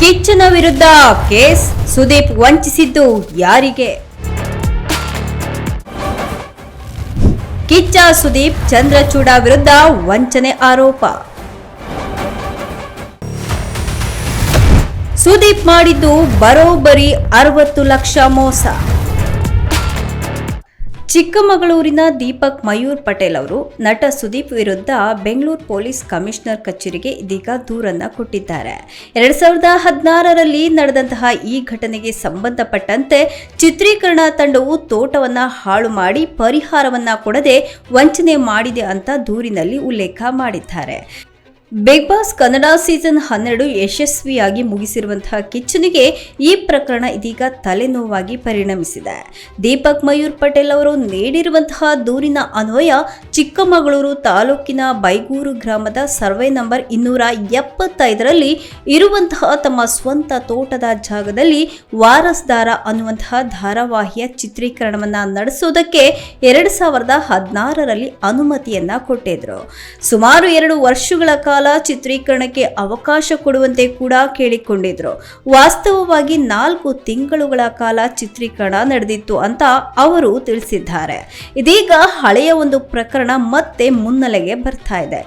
ಕಿಚ್ಚನ ವಿರುದ್ಧ ಕೇಸ್, ಸುದೀಪ್ ವಂಚಿಸಿದ್ದು ಯಾರಿಗೆ? ಕಿಚ್ಚ ಸುದೀಪ್ ಚಂದ್ರಚೂಡ ವಿರುದ್ಧ ವಂಚನೆ ಆರೋಪ. ಸುದೀಪ್ ಮಾಡಿದ್ದು ಬರೋಬ್ಬರಿ 60 ಲಕ್ಷ ಮೋಸ. ಚಿಕ್ಕಮಗಳೂರಿನ ದೀಪಕ್ ಮಯೂರ್ ಪಟೇಲ್ ಅವರು ನಟ ಸುದೀಪ್ ವಿರುದ್ಧ ಬೆಂಗಳೂರು ಪೊಲೀಸ್ ಕಮಿಷನರ್ ಕಚೇರಿಗೆ ಇದೀಗ ದೂರನ್ನ ಕೊಟ್ಟಿದ್ದಾರೆ. 2016ರಲ್ಲಿ ನಡೆದಂತಹ ಈ ಘಟನೆಗೆ ಸಂಬಂಧಪಟ್ಟಂತೆ ಚಿತ್ರೀಕರಣ ತಂಡವು ತೋಟವನ್ನ ಹಾಳು ಮಾಡಿ ಪರಿಹಾರವನ್ನ ಕೊಡದೆ ವಂಚನೆ ಮಾಡಿದೆ ಅಂತ ದೂರಿನಲ್ಲಿ ಉಲ್ಲೇಖ ಮಾಡಿದ್ದಾರೆ. ಬಿಗ್ ಬಾಸ್ ಕನ್ನಡ ಸೀಸನ್ 12 ಯಶಸ್ವಿಯಾಗಿ ಮುಗಿಸಿರುವಂತಹ ಕಿಚ್ಚನಿಗೆ ಈ ಪ್ರಕರಣ ಇದೀಗ ತಲೆನೋವಾಗಿ ಪರಿಣಮಿಸಿದೆ. ದೀಪಕ್ ಮಯೂರ್ ಪಟೇಲ್ ಅವರು ನೀಡಿರುವಂತಹ ದೂರಿನ ಅನ್ವಯ ಚಿಕ್ಕಮಗಳೂರು ತಾಲೂಕಿನ ಬೈಗೂರು ಗ್ರಾಮದ ಸರ್ವೆ ನಂಬರ್ 275ರಲ್ಲಿ ಇರುವಂತಹ ತಮ್ಮ ಸ್ವಂತ ತೋಟದ ಜಾಗದಲ್ಲಿ ವಾರಸ್ದಾರ ಅನ್ನುವಂತಹ ಧಾರಾವಾಹಿಯ ಚಿತ್ರೀಕರಣವನ್ನ ನಡೆಸೋದಕ್ಕೆ 2016ರಲ್ಲಿ ಅನುಮತಿಯನ್ನ ಕೊಟ್ಟಿದ್ರು. ಸುಮಾರು 2 ವರ್ಷಗಳ ಕಾಲ ಚಿತ್ರೀಕರಣಕ್ಕೆ ಅವಕಾಶ ಕೊಡುವಂತೆ ಕೂಡ ಕೇಳಿಕೊಂಡಿದ್ರು. ವಾಸ್ತವವಾಗಿ 4 ತಿಂಗಳುಗಳ ಕಾಲ ಚಿತ್ರೀಕರಣ ನಡೆದಿತ್ತು ಅಂತ ಅವರು ತಿಳಿಸಿದ್ದಾರೆ. ಇದೀಗ ಹಳೆಯ ಒಂದು ಪ್ರಕರಣ ಮತ್ತೆ ಮುನ್ನೆಲೆಗೆ ಬರ್ತಾ ಇದೆ.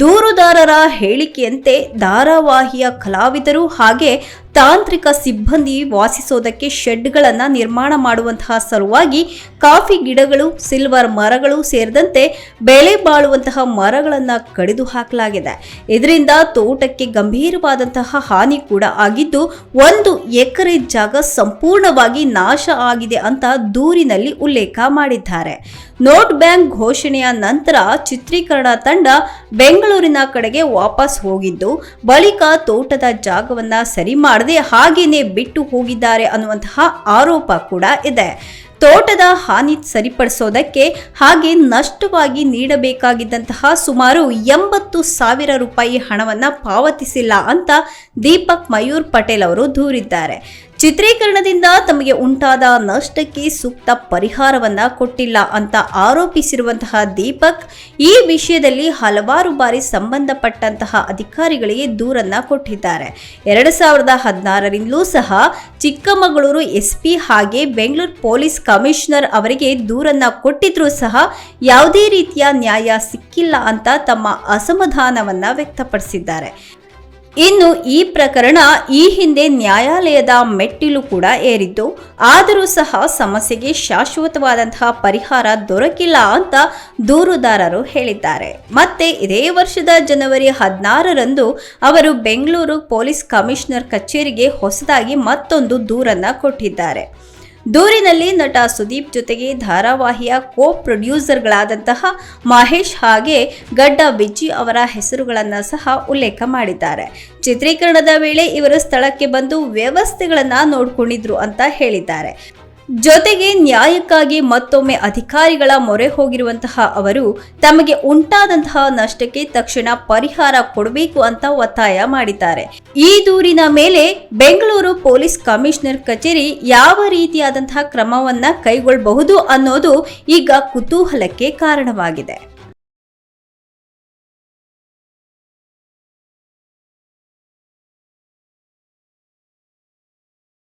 ದೂರುದಾರರ ಹೇಳಿಕೆಯಂತೆ ಧಾರಾವಾಹಿಯ ಕಲಾವಿದರು ಹಾಗೆ ತಾಂತ್ರಿಕ ಸಿಬ್ಬಂದಿ ವಾಸಿಸೋದಕ್ಕೆ ಶೆಡ್ಗಳನ್ನು ನಿರ್ಮಾಣ ಮಾಡುವಂತಹ ಸಲುವಾಗಿ ಕಾಫಿ ಗಿಡಗಳು, ಸಿಲ್ವರ್ ಮರಗಳು ಸೇರಿದಂತೆ ಬೆಳೆ ಬಾಳುವಂತಹ ಮರಗಳನ್ನು ಕಡಿದು ಹಾಕಲಾಗಿದೆ. ಇದರಿಂದ ತೋಟಕ್ಕೆ ಗಂಭೀರವಾದಂತಹ ಹಾನಿ ಕೂಡ ಆಗಿದ್ದು 1 ಎಕರೆ ಜಾಗ ಸಂಪೂರ್ಣವಾಗಿ ನಾಶ ಆಗಿದೆ ಅಂತ ದೂರಿನಲ್ಲಿ ಉಲ್ಲೇಖ ಮಾಡಿದ್ದಾರೆ. ನೋಟ್ ಬ್ಯಾಂಕ್ ಘೋಷಣೆಯ ನಂತರ ಚಿತ್ರೀಕರಣ ತಂಡ ಬೆಂಗಳೂರಿನ ಕಡೆಗೆ ವಾಪಸ್ ಹೋಗಿದ್ದು, ಬಳಿಕ ತೋಟದ ಜಾಗವನ್ನ ಸರಿ ಮಾಡದೆ ಹಾಗೇನೆ ಬಿಟ್ಟು ಹೋಗಿದ್ದಾರೆ ಅನ್ನುವಂತಹ ಆರೋಪ ಕೂಡ ಇದೆ. ತೋಟದ ಹಾನಿ ಸರಿಪಡಿಸೋದಕ್ಕೆ ಹಾಗೆ ನಷ್ಟವಾಗಿ ನೀಡಬೇಕಾಗಿದ್ದಂತಹ ಸುಮಾರು 80,000 ರೂಪಾಯಿ ಹಣವನ್ನ ಪಾವತಿಸಿಲ್ಲ ಅಂತ ದೀಪಕ್ ಮಯೂರ್ ಪಟೇಲ್ ಅವರು ದೂರಿದ್ದಾರೆ. ಚಿತ್ರೀಕರಣದಿಂದ ತಮಗೆ ಉಂಟಾದ ನಷ್ಟಕ್ಕೆ ಸೂಕ್ತ ಪರಿಹಾರವನ್ನ ಕೊಟ್ಟಿಲ್ಲ ಅಂತ ಆರೋಪಿಸಿರುವಂತಹ ದೀಪಕ್ ಈ ವಿಷಯದಲ್ಲಿ ಹಲವಾರು ಬಾರಿ ಸಂಬಂಧಪಟ್ಟಂತಹ ಅಧಿಕಾರಿಗಳಿಗೆ ದೂರನ್ನ ಕೊಟ್ಟಿದ್ದಾರೆ. 2016ರಿಂದಲೂ ಸಹ ಚಿಕ್ಕಮಗಳೂರು ಎಸ್ಪಿ ಹಾಗೆ ಬೆಂಗಳೂರು ಪೊಲೀಸ್ ಕಮಿಷನರ್ ಅವರಿಗೆ ದೂರನ್ನ ಕೊಟ್ಟಿದ್ರೂ ಸಹ ಯಾವುದೇ ರೀತಿಯ ನ್ಯಾಯ ಸಿಕ್ಕಿಲ್ಲ ಅಂತ ತಮ್ಮ ಅಸಮಾಧಾನವನ್ನ ವ್ಯಕ್ತಪಡಿಸಿದ್ದಾರೆ. ಇನ್ನು ಈ ಪ್ರಕರಣ ಈ ಹಿಂದೆ ನ್ಯಾಯಾಲಯದ ಮೆಟ್ಟಿಲು ಕೂಡ ಏರಿದ್ದು, ಆದರೂ ಸಹ ಸಮಸ್ಯೆಗೆ ಶಾಶ್ವತವಾದಂತಹ ಪರಿಹಾರ ದೊರಕಿಲ್ಲ ಅಂತ ದೂರುದಾರರು ಹೇಳಿದ್ದಾರೆ. ಮತ್ತೆ ಇದೇ ವರ್ಷದ ಜನವರಿ 16ರಂದು ಅವರು ಬೆಂಗಳೂರು ಪೊಲೀಸ್ ಕಮಿಷನರ್ ಕಚೇರಿಗೆ ಹೊಸದಾಗಿ ಮತ್ತೊಂದು ದೂರನ್ನ ಕೊಟ್ಟಿದ್ದಾರೆ. ದೂರಿನಲ್ಲಿ ನಟ ಸುದೀಪ್ ಜೊತೆಗೆ ಧಾರಾವಾಹಿಯ ಕೋ ಪ್ರೊಡ್ಯೂಸರ್ಗಳಾದಂತಹ ಮಹೇಶ್ ಹಾಗೆ ಗಡ್ಡ ವಿಜಿ ಅವರ ಹೆಸರುಗಳನ್ನು ಸಹ ಉಲ್ಲೇಖ ಮಾಡಿದ್ದಾರೆ. ಚಿತ್ರೀಕರಣದ ವೇಳೆ ಇವರು ಸ್ಥಳಕ್ಕೆ ಬಂದು ವ್ಯವಸ್ಥೆಗಳನ್ನು ನೋಡಿಕೊಂಡಿದ್ರು ಅಂತ ಹೇಳಿದ್ದಾರೆ. ಜೊತೆಗೆ ನ್ಯಾಯಕ್ಕಾಗಿ ಮತ್ತೊಮ್ಮೆ ಅಧಿಕಾರಿಗಳ ಮೊರೆ ಹೋಗಿರುವಂತಹ ಅವರು ತಮಗೆ ಉಂಟಾದಂತಹ ನಷ್ಟಕ್ಕೆ ತಕ್ಷಣ ಪರಿಹಾರ ಕೊಡಬೇಕು ಅಂತ ಒತ್ತಾಯ ಮಾಡಿದ್ದಾರೆ. ಈ ದೂರಿನ ಮೇಲೆ ಬೆಂಗಳೂರು ಪೊಲೀಸ್ ಕಮಿಷನರ್ ಕಚೇರಿ ಯಾವ ರೀತಿಯಾದಂತಹ ಕ್ರಮವನ್ನ ಕೈಗೊಳ್ಳಬಹುದು ಅನ್ನೋದು ಈಗ ಕುತೂಹಲಕ್ಕೆ ಕಾರಣವಾಗಿದೆ.